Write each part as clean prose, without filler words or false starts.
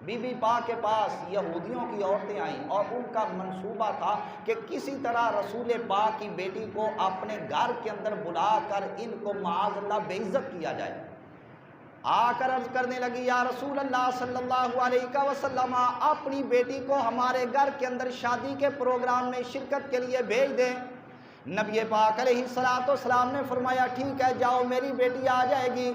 Be be پاک کے پاس یہودیوں کی عورتیں آئیں اور ان کا منصوبہ تھا کہ کسی طرح رسول پاک کی بیٹی کو اپنے گھر کے اندر بلا کر ان کو معاذ اللہ بے عزت کیا جائے۔ آ کر عرض کرنے لگی یا رسول اللہ صلی اللہ علیہ وسلم اپنی بیٹی کو ہمارے گھر کے اندر شادی کے پروگرام میں شرکت کے لیے بھیج دیں۔ نبی پاک علیہ السلام نے فرمایا ٹھیک ہے جاؤ میری بیٹی آ جائے گی۔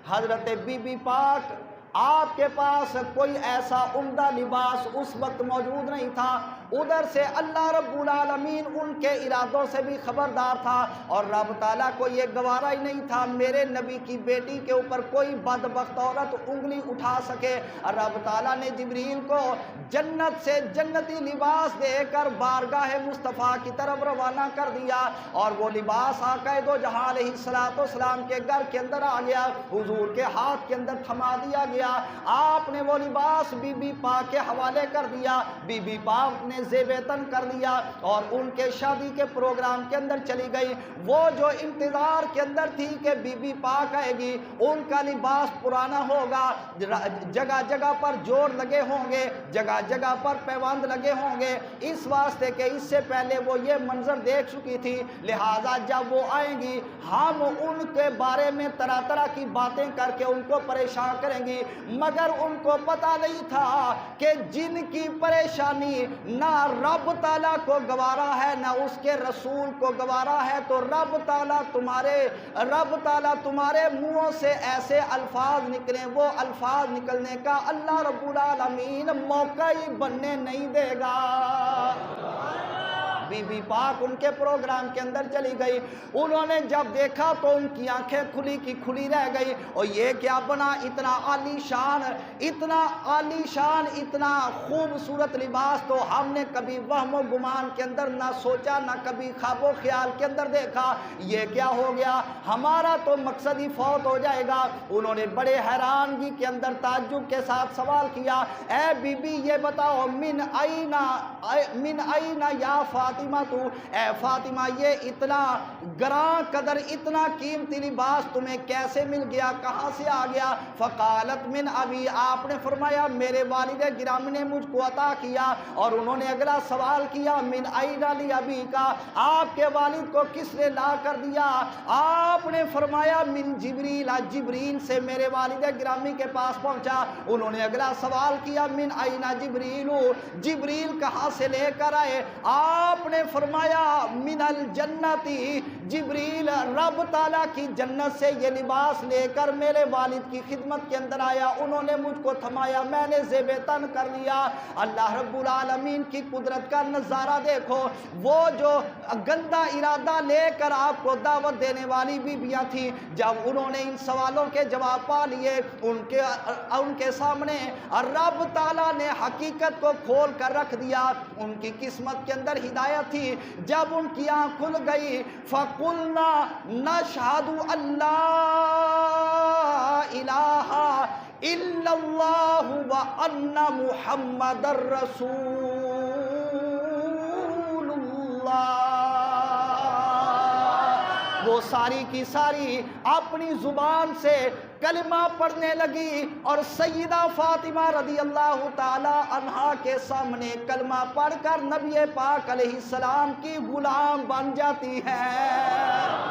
حضرت بی بی پاک آپ کے پاس کوئی ایسا عمدہ لباس اس وقت موجود نہیں تھا، ادھر سے اللہ رب العالمین ان کے ارادوں سے بھی خبردار تھا اور رب تعالیٰ کو یہ گوارا ہی نہیں تھا میرے نبی کی بیٹی کے اوپر کوئی بدبخت عورت انگلی اٹھا سکے۔ رب تعالیٰ نے جبریل کو جنت سے جنتی لباس دے کر بارگاہ مصطفیٰ کی طرف روانہ کر دیا اور وہ لباس آقا دو جہاں علیہ السلام کے گھر کے اندر آ گیا، حضور کے ہاتھ کے اندر تھما دیا گیا۔ آپ نے وہ لباس بی بی پاک کے حوالے کر دیا، بی بی پاک نے زیب تن کر لیا اور ان کے شادی کے پروگرام کے اندر چلی گئی۔ وہ جو انتظار کے اندر تھی کہ بی بی پاک آئے گی، ان کا لباس پرانا ہوگا، جگہ جگہ پر جوڑ لگے ہوں گے، جگہ جگہ پر پیوند لگے ہوں گے، اس واسطے کہ اس سے پہلے وہ یہ منظر دیکھ چکی تھی، لہٰذا جب وہ آئیں گی ہم ان کے بارے میں طرح طرح کی باتیں کر کے ان کو پریشان کریں گی۔ مگر ان کو پتہ نہیں تھا کہ جن کی پریشانی نہ رب تعالیٰ کو گوارا ہے نہ اس کے رسول کو گوارا ہے، تو رب تعالیٰ تمہارے منہوں سے ایسے الفاظ نکلیں، وہ الفاظ نکلنے کا اللہ رب العالمین موقع ہی بننے نہیں دے گا۔ بی بی پاک ان کے پروگرام کے اندر چلی گئی، انہوں نے جب دیکھا تو ان کی آنکھیں کھلی کی کھلی رہ گئی، اور یہ کیا بنا، اتنا عالی شان اتنا خوبصورت لباس تو ہم نے کبھی وہم و گمان کے اندر نہ سوچا، نہ کبھی خواب و خیال کے اندر دیکھا، یہ کیا ہو گیا، ہمارا تو مقصد ہی فوت ہو جائے گا۔ انہوں نے بڑے حیرانگی کے اندر تعجب کے ساتھ سوال کیا، اے بی بی یہ بتاؤ من اینا یا فاطمہ تو، اے فاطمہ یہ اتنا گراں قدر اتنا قیمتی لباس تمہیں کیسے مل گیا، کہاں سے آ گیا؟ فقالت من ابی، آپ نے فرمایا میرے والد گرامی نے مجھ کو عطا کیا۔ اور انہوں نے اگلا سوال کیا من اینا لی ابی کا، آپ کے والد کو کس نے لا کر دیا؟ آپ نے فرمایا من جبریل، جبریل سے میرے والد گرامی کے پاس پہنچا۔ انہوں نے اگلا سوال کیا من اینا جبریل، جبریل کہاں سے لے کر آئے؟ آپ نے فرمایا من الجنتی، جبریل رب تعالیٰ کی جنت سے یہ لباس لے کر میرے والد کی خدمت کے اندر آیا، انہوں نے مجھ کو تھمایا، میں نے زیب تن کر لیا۔ اللہ رب العالمین کی قدرت کا نظارہ دیکھو، وہ جو گندا ارادہ لے کر آپ کو دعوت دینے والی بیویاں تھیں، جب انہوں نے ان سوالوں کے جواب پا لیے، ان کے سامنے رب تعالیٰ نے حقیقت کو کھول کر رکھ دیا۔ ان کی قسمت کے اندر ہدایت تھی، جب ان کی آنکھ کھل گئی فَقُلْنَا نَشْهَدُ أَن لَا إِلَٰهَ إِلَّا اللَّهُ وَأَنَّ مُحَمَّدًا رَسُولُ اللَّهِ، وہ ساری کی ساری اپنی زبان سے کلمہ پڑھنے لگی اور سیدہ فاطمہ رضی اللہ تعالی عنہا کے سامنے کلمہ پڑھ کر نبی پاک علیہ السلام کی غلام بن جاتی ہے۔